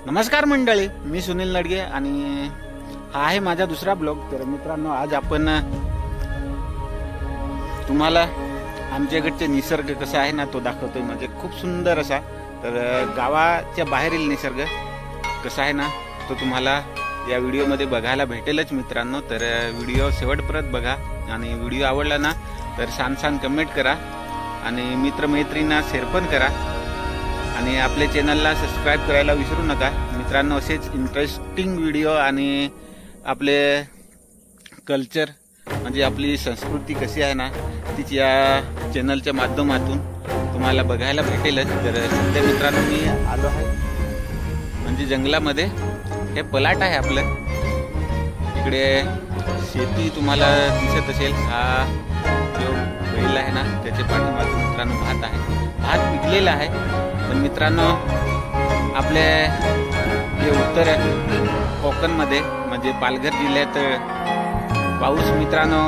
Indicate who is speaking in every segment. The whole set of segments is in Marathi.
Speaker 1: नमस्कार मंडळी, मी सुनील नडगे आणि हा आहे माझा दुसरा ब्लॉग। तर मित्रांनो, आज आपण तुम्हाला आमच्याकडचे निसर्ग कसा आहे ना तो दाखवतोय। म्हणजे खूप सुंदर असा, तर गावाच्या बाहेरील निसर्ग कसा आहे ना तो तुम्हाला या व्हिडिओमध्ये बघायला भेटेलच मित्रांनो। तर व्हिडिओ शेवटपर्यंत बघा आणि व्हिडिओ आवडला ना तर छान कमेंट करा आणि मित्रमैत्रिणींना शेअर पण करा आणि आपल्या चॅनलला सबस्क्राइब करायला विसरू नका मित्रांनो। असेच इंटरेस्टिंग व्हिडिओ आणि आपले कल्चर म्हणजे आपली संस्कृती कशी आहे ना तीच या चॅनलच्या माध्यमातून तुम्हाला बघायला भेटेलच। तर सध्या मित्रांनो मी आलो आहे म्हणजे जंगलामध्ये। हे पलाट आहे आपलं, इकडे शेती तुम्हाला दिसत असेल। हा जो बैल आहे ना त्याच्या पाठीमागे मित्रांनो भात आहे, भात पिकलेला आहे। पण मित्रांनो आपले जे उत्तर कोकणमध्ये म्हणजे पालघर जिल्ह्यात पाऊस मित्रांनो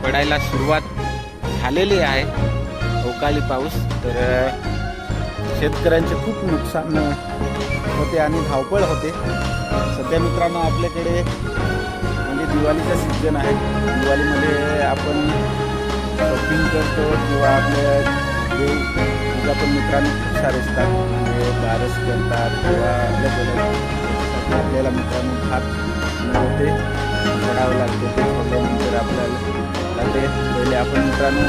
Speaker 1: पडायला सुरुवात झालेली आहे, अवकाळी पाऊस। तर शेतकऱ्यांचे खूप नुकसान होते आणि धावपळ होते। सध्या मित्रांनो आपल्याकडे म्हणजे दिवाळीचा सीझन आहे। दिवाळीमध्ये आपण शॉपिंग करतो किंवा आपल्या पूजा पण मित्रांनो खूप सारे असतात, म्हणजे बारस करतात किंवा त्याच्यासाठी आपल्याला मित्रांनो भात होते चढावं लागते। ते सोडल्यानंतर आपल्याला ते पहिले आपण मित्रांनो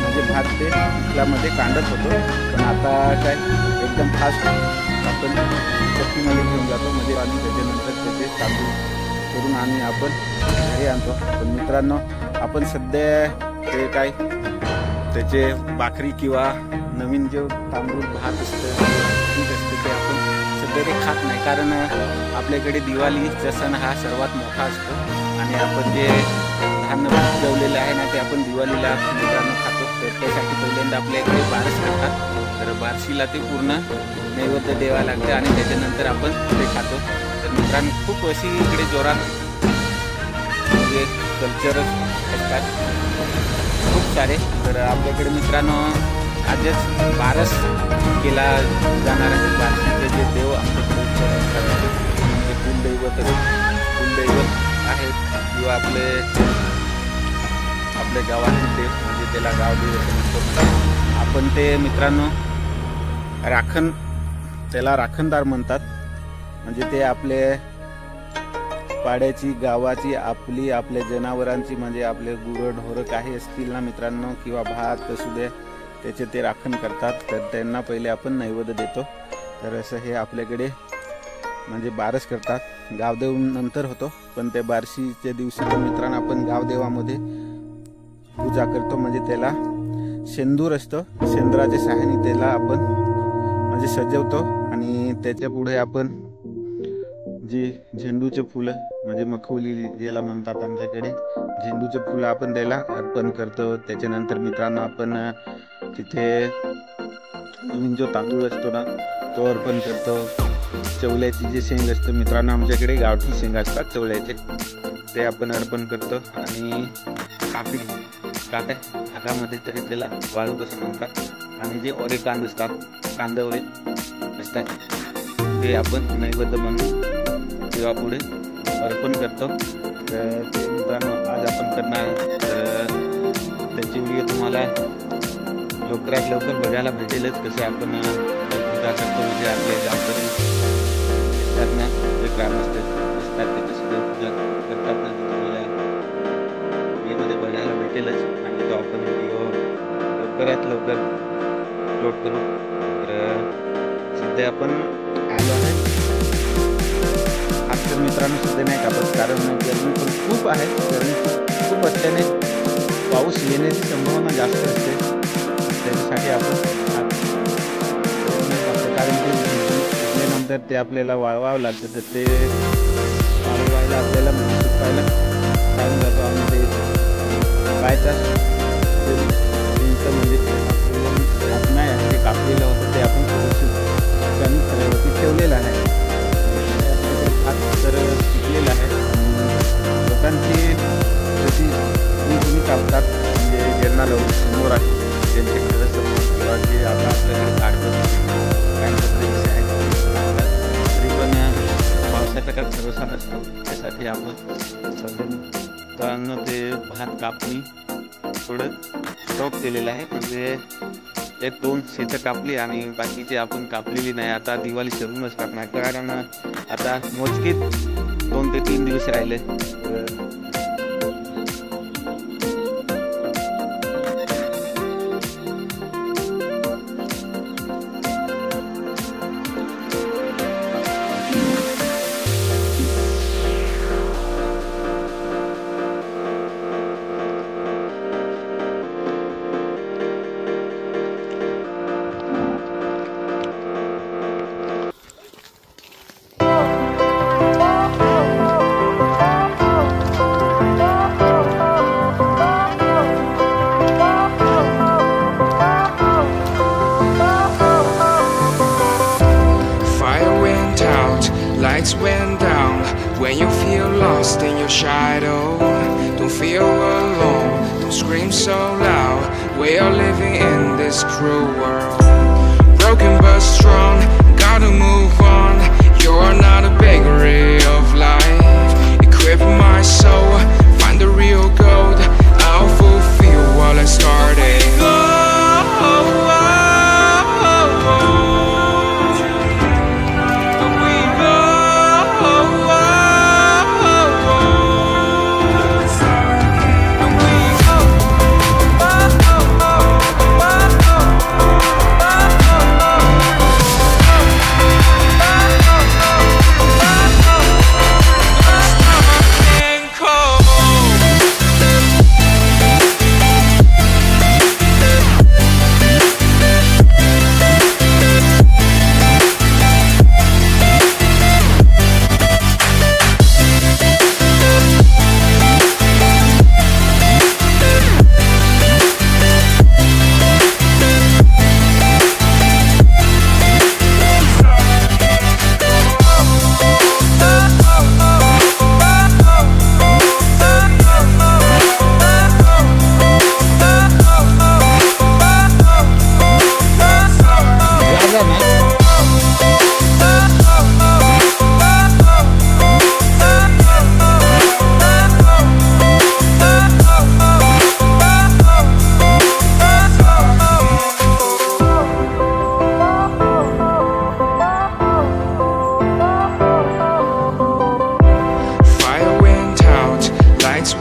Speaker 1: म्हणजे भात ते पिकल्यामध्ये कांडत होतो, पण आता काय एकदम फास्ट आपण चक्कीमध्ये घेऊन जातो म्हणजे आणि त्याच्यानंतर त्याचे तांदूळ करून आणि आपण घरी आणतो। पण मित्रांनो आपण सध्या ते काय त्याचे भाकरी किंवा नवीन जे तांदूळ भात असतं पीठ असतं ते आपण सध्या ते खात नाही, कारण आपल्याकडे दिवाळीचा सण हा सर्वात मोठा असतो आणि आपण जे धान्य पिकवलेलं आहे ना ते आपण दिवाळीला मित्रांनो खातो। तर त्यासाठी पहिल्यांदा आपल्याकडे बारस करतात, तर बारशीला ते पूर्ण नैवेद्य द्यावा लागते आणि त्याच्यानंतर आपण ते खातो। तर मित्रांनो खूप अशी इकडे जोरात म्हणजे कल्चर असतात खूप सारे। तर आपल्याकडे मित्रांनो आजच बारस केला जाणार आहे। बारशीचे जे देव आमच्याकडे म्हणजे कुलदैवत आहेत किंवा आपले गावातील देव म्हणजे त्याला गावदेव असं म्हणतो आपण। ते मित्रांनो त्याला राखणदार म्हणतात, म्हणजे ते आपले पाड्याची गावाची आपल्या जनावरांची म्हणजे आपले गुरढोरं काही असतील ना मित्रांनो किंवा भात असू दे त्याचे ते राखण करतात। तर त्यांना पहिले आपण नैवेद्य देतो। तर असं हे आपल्याकडे म्हणजे बारस करतात, गावदेव नंतर होतो, पण त्या बारशीच्या दिवशी तर मित्रांनो आपण गावदेवामध्ये पूजा करतो। म्हणजे त्याला शेंदूर असतो, शेंदुराच्या सहाय्याने त्याला आपण म्हणजे सजवतो आणि त्याच्या पुढे आपण जी झेंडूचे फुलं म्हणजे मखवली ज्याला म्हणतात आमच्याकडे, झेंडूचे फुलं आपण त्याला अर्पण करतो। त्याच्यानंतर मित्रांनो आपण तिथे नवीन जो तांदूळ असतो ना तो अर्पण करतो। चवल्याची जे शेंग असतं मित्रांनो आमच्याकडे गावठी शेंग असतात चवल्याचे, ते आपण अर्पण करतो आणि हातामध्ये तरी त्याला वाळू कसं म्हणतात आणि जे ओरे कांद असतात कांदवरे असतात ते आपण नैवेद्य म्हणून किंवा पुढे अर्पण करतो। तर ते मित्रांनो आज आपण करणार आहे। तर त्याची व्हिडिओ तुम्हाला लवकरात लवकर बघायला भेटेलच कसे आपण पूजा करतो। म्हणजे आपले गावकरी असतात ना जे ग्रामस्थ असतात ते कसे पूजा करतात ना तुम्हाला व्हिडिओमध्ये बघायला भेटेलच आणि तो आपण व्हिडिओ लवकरात लवकर अपलोड करू। तर सध्या आपण आलो आहे तर मित्रांनो सध्या नाही कापत, कारण गरमी पण खूप आहे। गरमी खूप असल्याने पाऊस येण्याची संभावना जास्त असते, त्याच्यासाठी आपण कारण ते भिजल्यानंतर ते आपल्याला वाळवावं लागतं। तर ते वाळवायला आपल्याला म्हणजे सुकायला टाईम जातो आणि ते बायचा म्हणजे नाही ते कापलेलं होतं ते आपण थोडंसं ठेवलेलं आहे। तर शिकलेलं आहे लोकांची जशी तुम्ही कापतात म्हणजे ज्यांना लोक समोर आहे त्यांचे खरं समोर किंवा जे आता आपल्याकडे काढतात काय पद्धतीचे आहेत भात कापणी थोडं स्टॉप केलेलं आहे. म्हणजे ते 2 शेतं कापली आणि बाकीचे आपण कापलेली नाही. आता दिवाळी करूनच कापणार, कारण आता मोजकेच 2 ते 3 दिवस राहिले.
Speaker 2: Lights went down when you feel lost in your shadow. Don't feel alone, don't scream so loud. We are living in this cruel world. Broken but strong, gotta move on. You're not a bakery of life. Equip my soul, find the real gold. I'll fulfill what I started.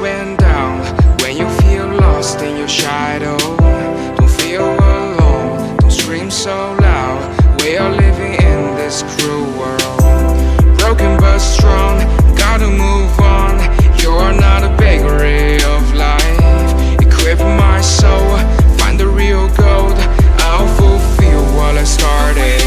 Speaker 2: Went down when you feel lost in your shadow. Don't feel alone, don't scream so loud. We are living in this cruel world. Broken but strong, gotta move on. You're not a bakery of life. Equip my soul, find the real gold. I'll fulfill what I started.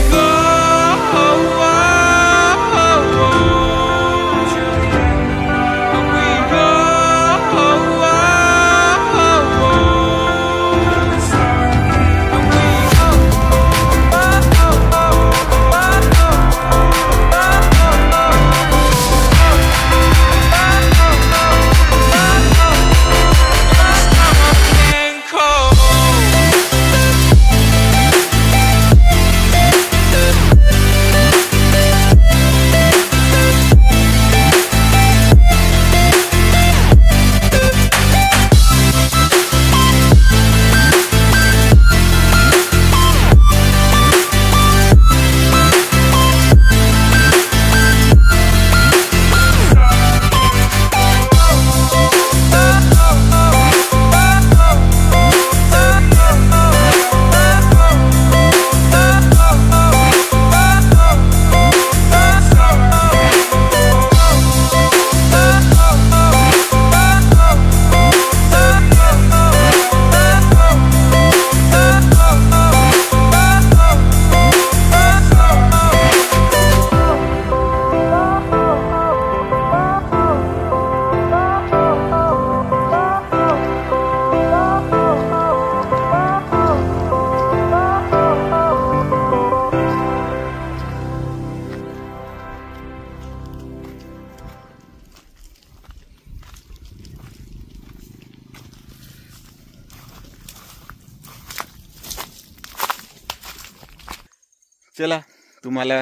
Speaker 1: चला, तुम्हाला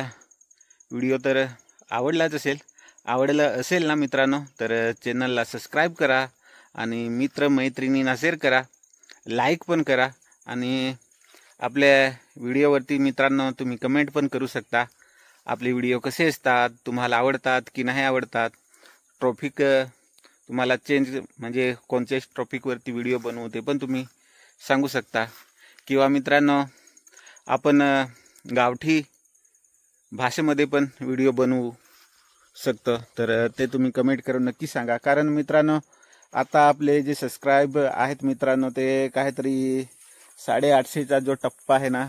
Speaker 1: व्हिडिओ तर आवडलाच असेल. आवडला असेल ना मित्रांनो, तर चॅनलला सबस्क्राईब करा आणि मित्रमैत्रिणींना शेअर करा, लाईक पण करा आणि आपल्या व्हिडिओवरती मित्रांनो तुम्ही कमेंट पण करू शकता. आपले व्हिडिओ कसे असतात, तुम्हाला आवडतात की नाही आवडतात, टॉपिक तुम्हाला चेंज म्हणजे कोणत्याच टॉपिकवरती व्हिडिओ बनवू ते पण तुम्ही सांगू शकता. किंवा मित्रांनो आपण गावठी भाषेमध्ये पण व्हिडिओ बनवू शकतो, तर ते तुम्ही कमेंट करून नक्की सांगा. कारण मित्रांनो आता आपले जे सबस्क्राईब आहेत मित्रांनो ते काहीतरी 850चा जो टप्पा आहे ना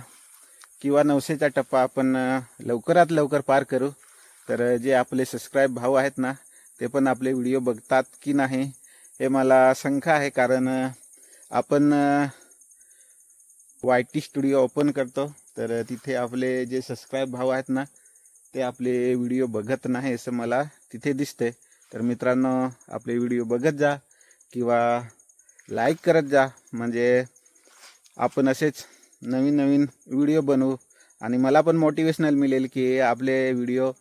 Speaker 1: किंवा 900चा टप्पा आपण लवकरात लवकर पार करू. तर जे आपले सबस्क्राईब भाऊ आहेत ना ते पण आपले व्हिडिओ बघतात की नाही हे मला शंका आहे. कारण आपण YT स्टुडिओ ओपन करतो तर तिथे आपले जे सबस्क्राईब भाऊ आहेत ना ते आपले व्हिडिओ बघत नाही असं मला तिथे दिसते. तर मित्रांनो आपले व्हिडिओ बघत जा किंवा लाईक करत जा, म्हणजे आपण असेच नवीन नवीन व्हिडिओ बनवू आणि मला पण मोटिवेशनल मिळेल की आपले व्हिडिओ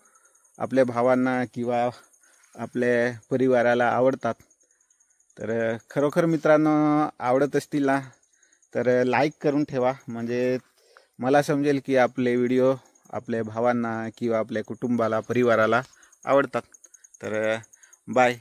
Speaker 1: आपल्या भावांना किंवा आपल्या परिवाराला आवडतात. तर खरोखर मित्रांनो आवडत असतील ना तर लाईक करून ठेवा, म्हणजे मला समजेल की आपले व्हिडिओ आपल्या भावांना किंवा आपल्या कुटुंबाला परिवाराला आवडतात. तर बाय.